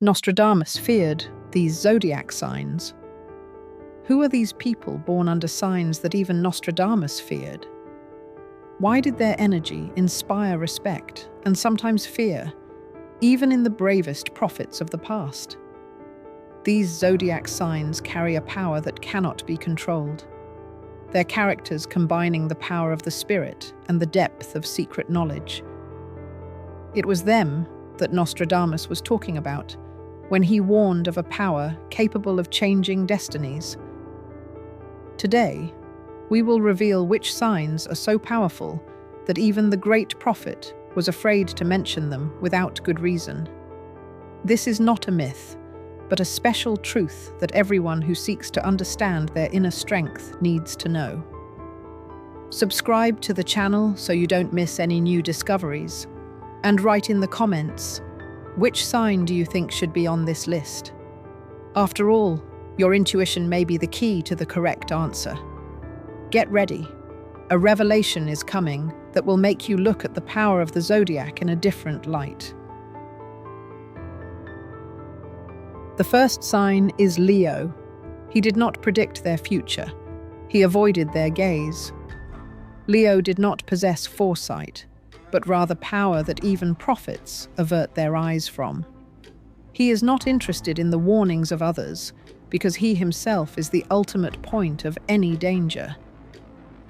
Nostradamus feared these zodiac signs. Who are these people born under signs that even Nostradamus feared? Why did their energy inspire respect and sometimes fear, even in the bravest prophets of the past? These zodiac signs carry a power that cannot be controlled, their characters combining the power of the spirit and the depth of secret knowledge. It was them that Nostradamus was talking about when he warned of a power capable of changing destinies. Today, we will reveal which signs are so powerful that even the great prophet was afraid to mention them without good reason. This is not a myth, but a special truth that everyone who seeks to understand their inner strength needs to know. Subscribe to the channel so you don't miss any new discoveries, and write in the comments, which sign do you think should be on this list? After all, your intuition may be the key to the correct answer. Get ready. A revelation is coming that will make you look at the power of the zodiac in a different light. The first sign is Leo. He did not predict their future. He avoided their gaze. Leo did not possess foresight, but rather power that even prophets avert their eyes from. He is not interested in the warnings of others, because he himself is the ultimate point of any danger.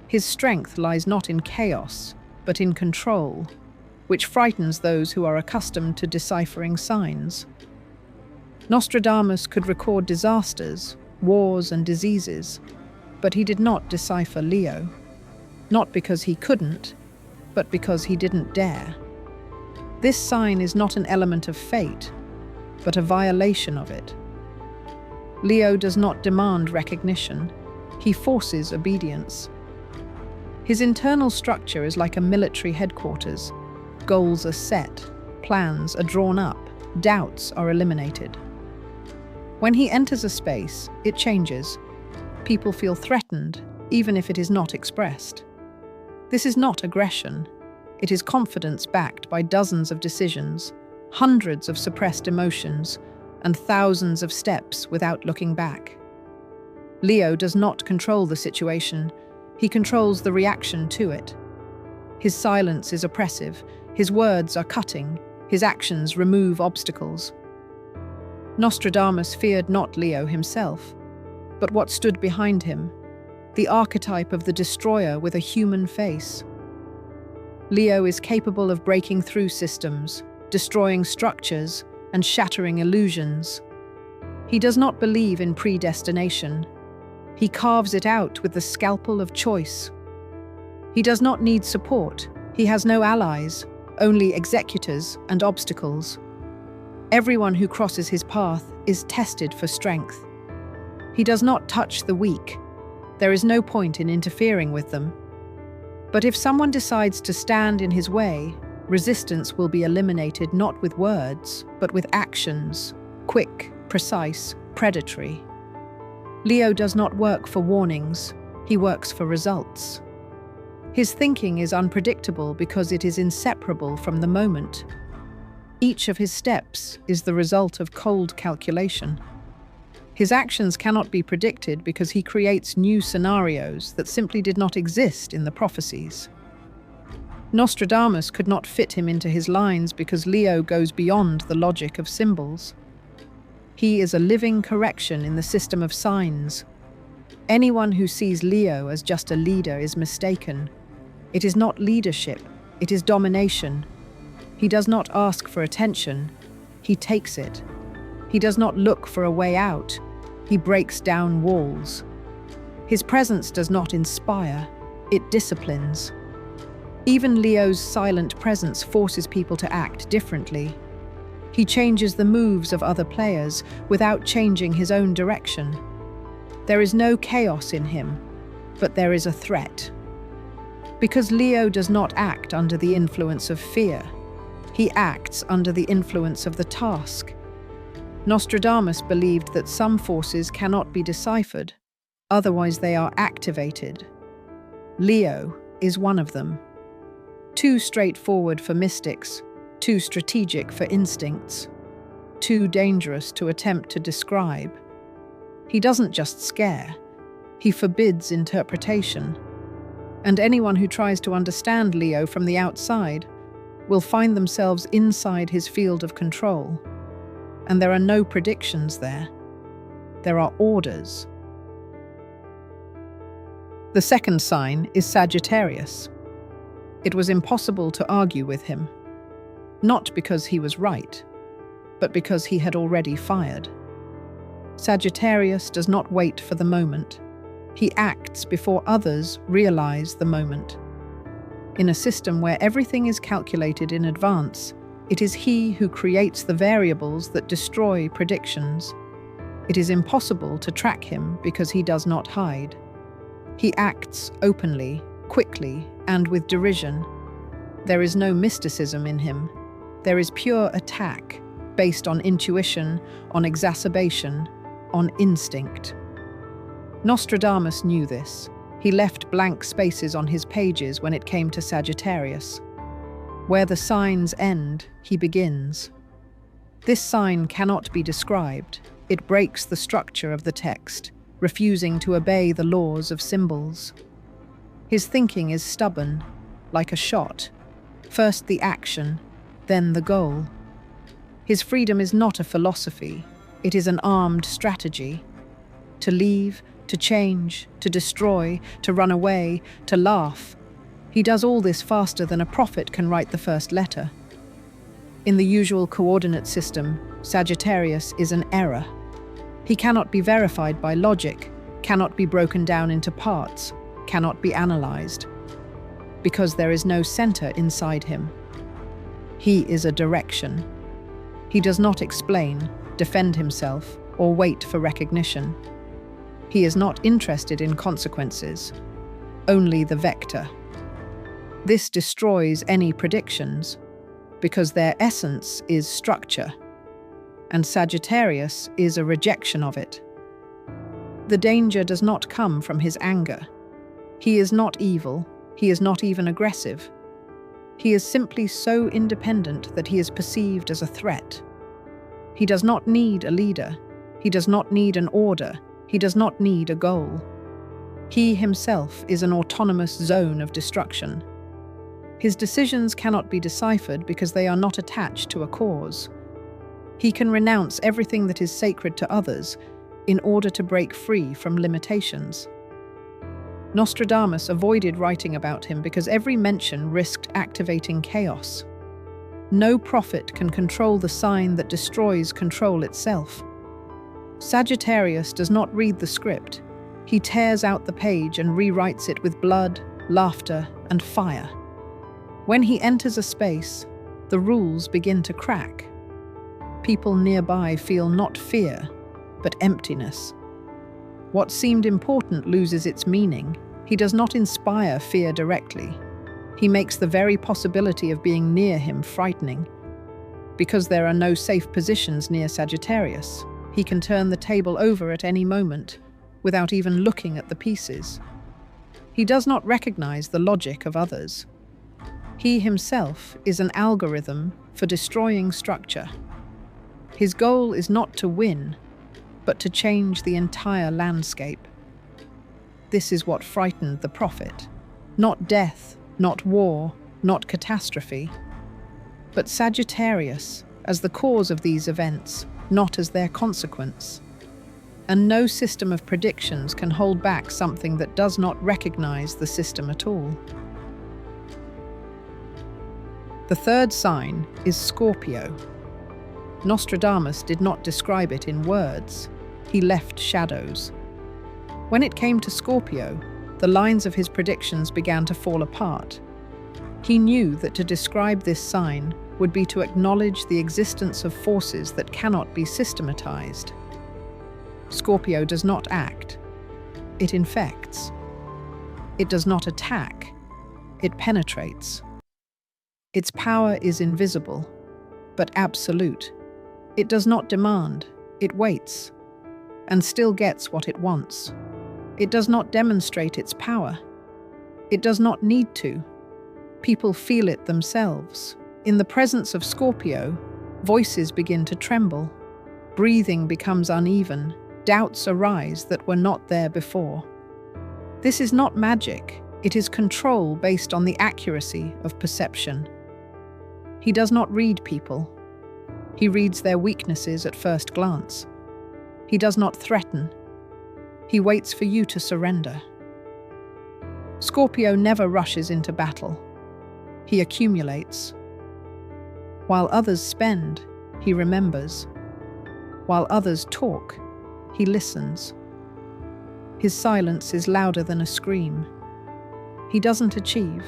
His strength lies not in chaos, but in control, which frightens those who are accustomed to deciphering signs. Nostradamus could record disasters, wars, and diseases, but he did not decipher Leo. Not because he couldn't, but because he didn't dare. This sign is not an element of fate, but a violation of it. Leo does not demand recognition, he forces obedience. His internal structure is like a military headquarters. Goals are set, plans are drawn up, doubts are eliminated. When he enters a space, it changes. People feel threatened, even if it is not expressed. This is not aggression. It is confidence backed by dozens of decisions, hundreds of suppressed emotions, and thousands of steps without looking back. Leo does not control the situation, he controls the reaction to it. His silence is oppressive, his words are cutting, his actions remove obstacles. Nostradamus feared not Leo himself, but what stood behind him, the archetype of the destroyer with a human face. Leo is capable of breaking through systems, destroying structures, and shattering illusions. He does not believe in predestination. He carves it out with the scalpel of choice. He does not need support. He has no allies, only executors and obstacles. Everyone who crosses his path is tested for strength. He does not touch the weak. There is no point in interfering with them. But if someone decides to stand in his way, resistance will be eliminated not with words, but with actions, quick, precise, predatory. Leo does not work for warnings, he works for results. His thinking is unpredictable because it is inseparable from the moment. Each of his steps is the result of cold calculation. His actions cannot be predicted because he creates new scenarios that simply did not exist in the prophecies. Nostradamus could not fit him into his lines because Leo goes beyond the logic of symbols. He is a living correction in the system of signs. Anyone who sees Leo as just a leader is mistaken. It is not leadership, it is domination. He does not ask for attention, he takes it. He does not look for a way out, he breaks down walls. His presence does not inspire, it disciplines. Even Leo's silent presence forces people to act differently. He changes the moves of other players without changing his own direction. There is no chaos in him, but there is a threat. Because Leo does not act under the influence of fear, he acts under the influence of the task. Nostradamus believed that some forces cannot be deciphered, otherwise they are activated. Leo is one of them. Too straightforward for mystics, too strategic for instincts. too dangerous to attempt to describe. He doesn't just scare, he forbids interpretation. And anyone who tries to understand Leo from the outside will find themselves inside his field of control. And there are no predictions there. There are orders. The second sign is Sagittarius. It was impossible to argue with him, not because he was right, but because he had already fired. Sagittarius does not wait for the moment. He acts before others realize the moment. In a system where everything is calculated in advance, it is he who creates the variables that destroy predictions. It is impossible to track him because he does not hide. He acts openly, quickly, and with derision. There is no mysticism in him. There is pure attack, based on intuition, on exacerbation, on instinct. Nostradamus knew this. He left blank spaces on his pages when it came to Sagittarius. Where the signs end, he begins. This sign cannot be described. It breaks the structure of the text, refusing to obey the laws of symbols. His thinking is stubborn, like a shot. First the action, then the goal. His freedom is not a philosophy, it is an armed strategy. To leave, to change, to destroy, to run away, to laugh. He does all this faster than a prophet can write the first letter. In the usual coordinate system, Sagittarius is an error. He cannot be verified by logic, cannot be broken down into parts, cannot be analyzed, because there is no center inside him. He is a direction. He does not explain, defend himself, or wait for recognition. He is not interested in consequences, only the vector. This destroys any predictions, because their essence is structure, and Sagittarius is a rejection of it. The danger does not come from his anger. He is not evil, he is not even aggressive. He is simply so independent that he is perceived as a threat. He does not need a leader, he does not need an order, he does not need a goal. He himself is an autonomous zone of destruction. His decisions cannot be deciphered because they are not attached to a cause. He can renounce everything that is sacred to others in order to break free from limitations. Nostradamus avoided writing about him because every mention risked activating chaos. No prophet can control the sign that destroys control itself. Sagittarius does not read the script. He tears out the page and rewrites it with blood, laughter, and fire. When he enters a space, the rules begin to crack. People nearby feel not fear, but emptiness. What seemed important loses its meaning. He does not inspire fear directly. He makes the very possibility of being near him frightening. Because there are no safe positions near Sagittarius, he can turn the table over at any moment, without even looking at the pieces. He does not recognize the logic of others. He himself is an algorithm for destroying structure. His goal is not to win, but to change the entire landscape. This is what frightened the prophet. Not death, not war, not catastrophe, but Sagittarius as the cause of these events, not as their consequence. And no system of predictions can hold back something that does not recognize the system at all. The third sign is Scorpio. Nostradamus did not describe it in words. He left shadows. When it came to Scorpio, the lines of his predictions began to fall apart. He knew that to describe this sign would be to acknowledge the existence of forces that cannot be systematized. Scorpio does not act. It infects. It does not attack. It penetrates. Its power is invisible, but absolute. It does not demand. It waits, and still gets what it wants. It does not demonstrate its power. It does not need to. People feel it themselves. In the presence of Scorpio, voices begin to tremble. Breathing becomes uneven. Doubts arise that were not there before. This is not magic. It is control based on the accuracy of perception. He does not read people. He reads their weaknesses at first glance. He does not threaten. He waits for you to surrender. Scorpio never rushes into battle. He accumulates. While others spend, he remembers. While others talk, he listens. His silence is louder than a scream. He doesn't achieve.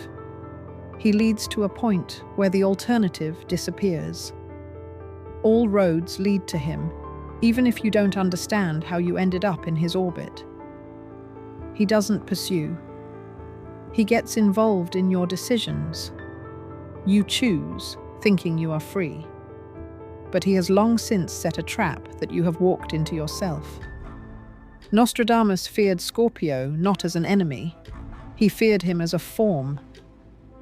He leads to a point where the alternative disappears. All roads lead to him, even if you don't understand how you ended up in his orbit. He doesn't pursue. He gets involved in your decisions. You choose, thinking you are free. But he has long since set a trap that you have walked into yourself. Nostradamus feared Scorpio not as an enemy. He feared him as a form,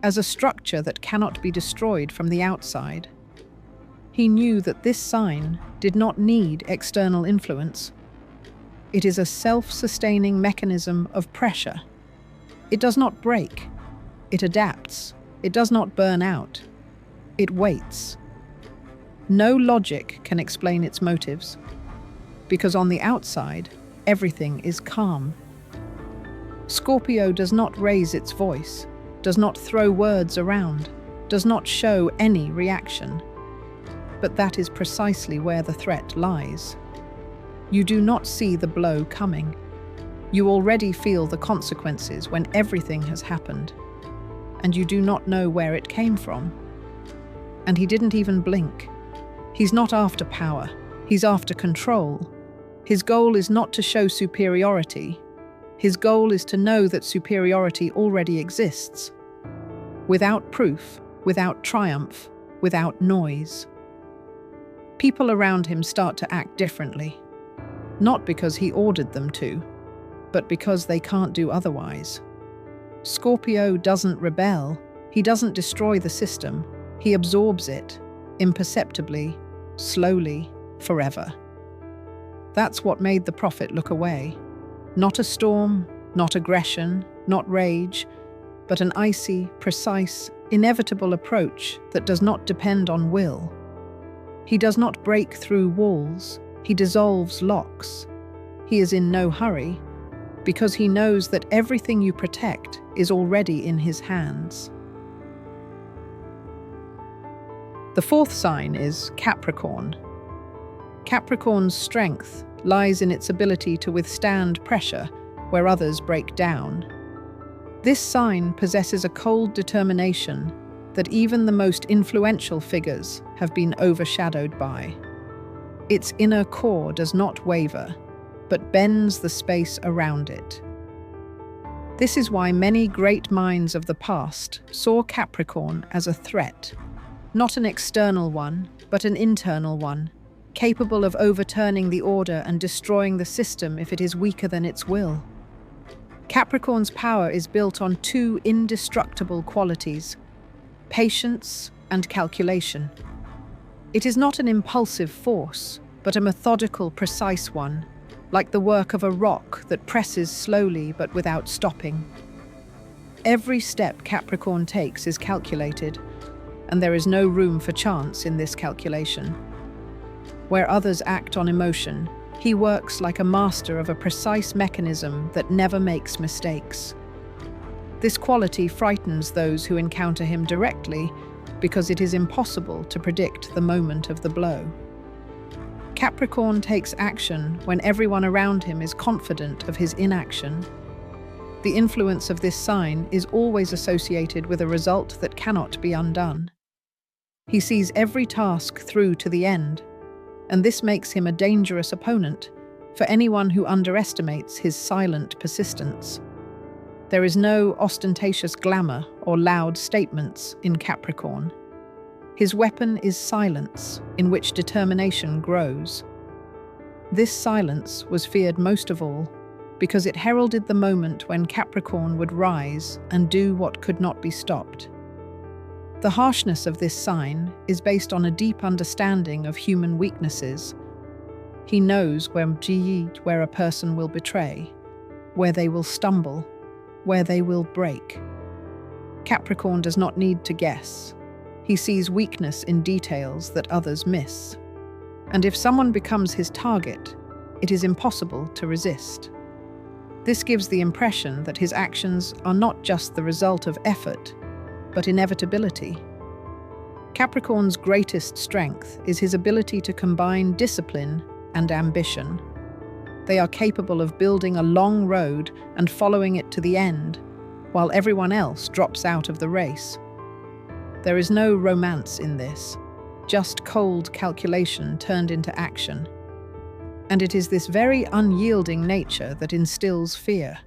as a structure that cannot be destroyed from the outside. He knew that this sign did not need external influence. It is a self-sustaining mechanism of pressure. It does not break. It adapts. It does not burn out. It waits. No logic can explain its motives, because on the outside, everything is calm. Scorpio does not raise its voice, does not throw words around, does not show any reaction. But that is precisely where the threat lies. You do not see the blow coming. You already feel the consequences when everything has happened, and you do not know where it came from. And he didn't even blink. He's not after power, he's after control. His goal is not to show superiority. His goal is to know that superiority already exists. Without proof, without triumph, without noise. People around him start to act differently. Not because he ordered them to, but because they can't do otherwise. Scorpio doesn't rebel. He doesn't destroy the system. He absorbs it, imperceptibly, slowly, forever. That's what made the prophet look away. Not a storm, not aggression, not rage, but an icy, precise, inevitable approach that does not depend on will. He does not break through walls. He dissolves locks. He is in no hurry, because he knows that everything you protect is already in his hands. The fourth sign is Capricorn. Capricorn's strength lies in its ability to withstand pressure where others break down. This sign possesses a cold determination that even the most influential figures have been overshadowed by. Its inner core does not waver, but bends the space around it. This is why many great minds of the past saw Capricorn as a threat, not an external one, but an internal one, capable of overturning the order and destroying the system if it is weaker than its will. Capricorn's power is built on two indestructible qualities: patience and calculation. It is not an impulsive force, but a methodical, precise one, like the work of a rock that presses slowly but without stopping. Every step Capricorn takes is calculated, and there is no room for chance in this calculation. Where others act on emotion, he works like a master of a precise mechanism that never makes mistakes. This quality frightens those who encounter him directly because it is impossible to predict the moment of the blow. Capricorn takes action when everyone around him is confident of his inaction. The influence of this sign is always associated with a result that cannot be undone. He sees every task through to the end, and this makes him a dangerous opponent for anyone who underestimates his silent persistence. There is no ostentatious glamour or loud statements in Capricorn. His weapon is silence, in which determination grows. This silence was feared most of all because it heralded the moment when Capricorn would rise and do what could not be stopped. The harshness of this sign is based on a deep understanding of human weaknesses. He knows where a person will betray, where they will stumble, where they will break. Capricorn does not need to guess. He sees weakness in details that others miss. And if someone becomes his target, it is impossible to resist. This gives the impression that his actions are not just the result of effort, but inevitability. Capricorn's greatest strength is his ability to combine discipline and ambition. They are capable of building a long road and following it to the end, while everyone else drops out of the race. There is no romance in this, just cold calculation turned into action. And it is this very unyielding nature that instills fear.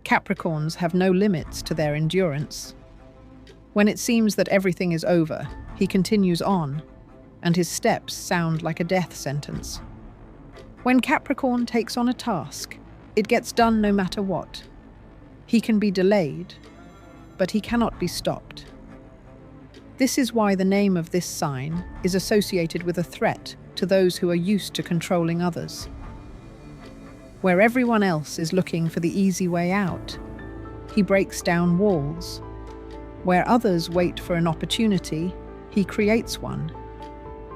Capricorns have no limits to their endurance. When it seems that everything is over, he continues on, and his steps sound like a death sentence. When Capricorn takes on a task, it gets done no matter what. He can be delayed, but he cannot be stopped. This is why the name of this sign is associated with a threat to those who are used to controlling others. Where everyone else is looking for the easy way out, he breaks down walls. Where others wait for an opportunity, he creates one.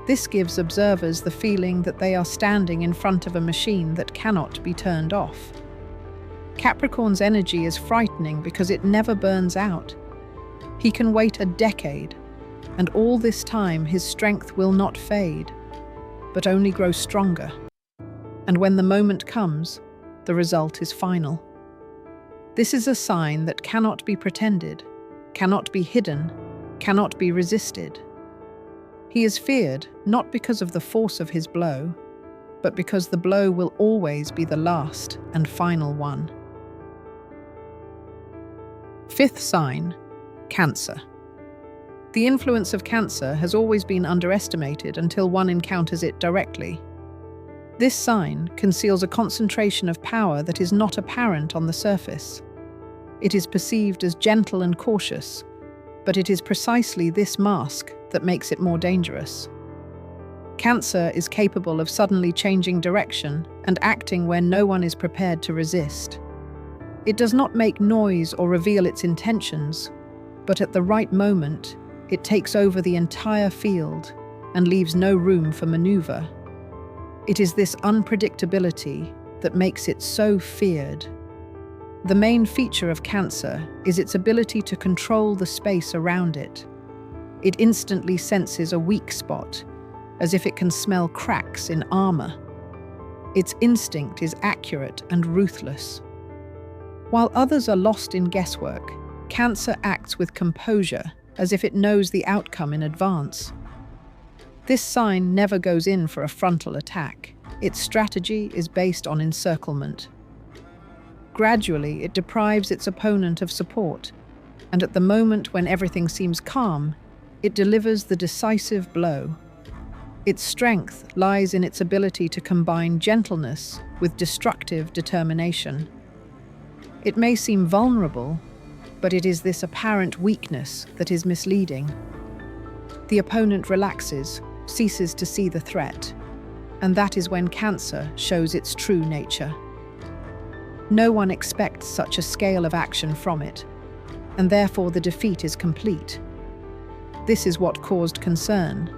This gives observers the feeling that they are standing in front of a machine that cannot be turned off. Capricorn's energy is frightening because it never burns out. He can wait a decade, and all this time his strength will not fade, but only grow stronger. And when the moment comes, the result is final. This is a sign that cannot be pretended, cannot be hidden, cannot be resisted. He is feared not because of the force of his blow, but because the blow will always be the last and final one. Fifth sign, Cancer. The influence of Cancer has always been underestimated until one encounters it directly. This sign conceals a concentration of power that is not apparent on the surface. It is perceived as gentle and cautious, but it is precisely this mask that makes it more dangerous. Cancer is capable of suddenly changing direction and acting where no one is prepared to resist. It does not make noise or reveal its intentions, but at the right moment, it takes over the entire field and leaves no room for maneuver. It is this unpredictability that makes it so feared. The main feature of Cancer is its ability to control the space around it. It instantly senses a weak spot, as if it can smell cracks in armor. Its instinct is accurate and ruthless. While others are lost in guesswork, Cancer acts with composure, as if it knows the outcome in advance. This sign never goes in for a frontal attack. Its strategy is based on encirclement. Gradually, it deprives its opponent of support, and at the moment when everything seems calm, it delivers the decisive blow. Its strength lies in its ability to combine gentleness with destructive determination. It may seem vulnerable, but it is this apparent weakness that is misleading. The opponent relaxes, ceases to see the threat, and that is when Cancer shows its true nature. No one expects such a scale of action from it, and therefore the defeat is complete. This is what caused concern.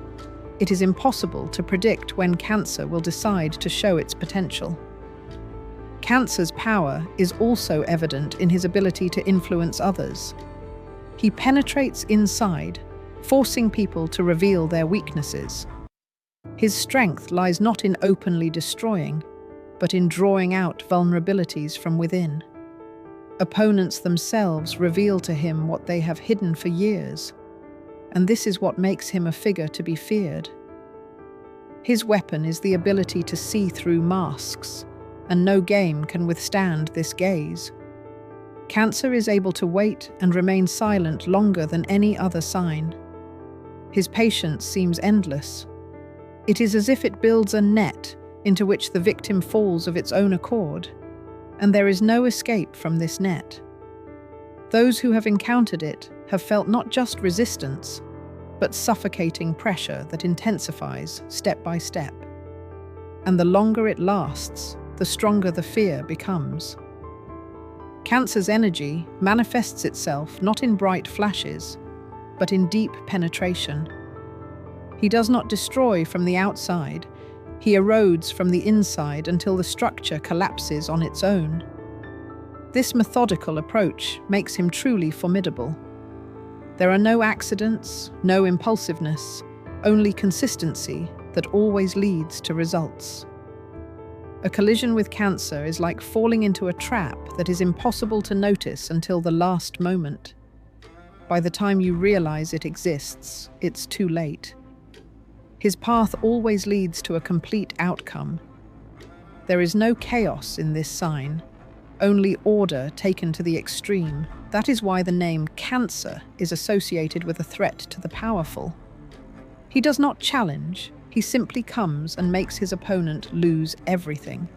It is impossible to predict when Cancer will decide to show its potential. Cancer's power is also evident in his ability to influence others. He penetrates inside, forcing people to reveal their weaknesses. His strength lies not in openly destroying, but in drawing out vulnerabilities from within. Opponents themselves reveal to him what they have hidden for years, and this is what makes him a figure to be feared. His weapon is the ability to see through masks, and no game can withstand this gaze. Cancer is able to wait and remain silent longer than any other sign. His patience seems endless. It is as if it builds a net into which the victim falls of its own accord, and there is no escape from this net. Those who have encountered it have felt not just resistance, but suffocating pressure that intensifies step by step. and the longer it lasts, the stronger the fear becomes. Cancer's energy manifests itself not in bright flashes, but in deep penetration. He does not destroy from the outside, he erodes from the inside until the structure collapses on its own. This methodical approach makes him truly formidable. There are no accidents, no impulsiveness, only consistency that always leads to results. A collision with Cancer is like falling into a trap that is impossible to notice until the last moment. By the time you realize it exists, it's too late. His path always leads to a complete outcome. There is no chaos in this sign, only order taken to the extreme. That is why the name Cancer is associated with a threat to the powerful. He does not challenge, he simply comes and makes his opponent lose everything.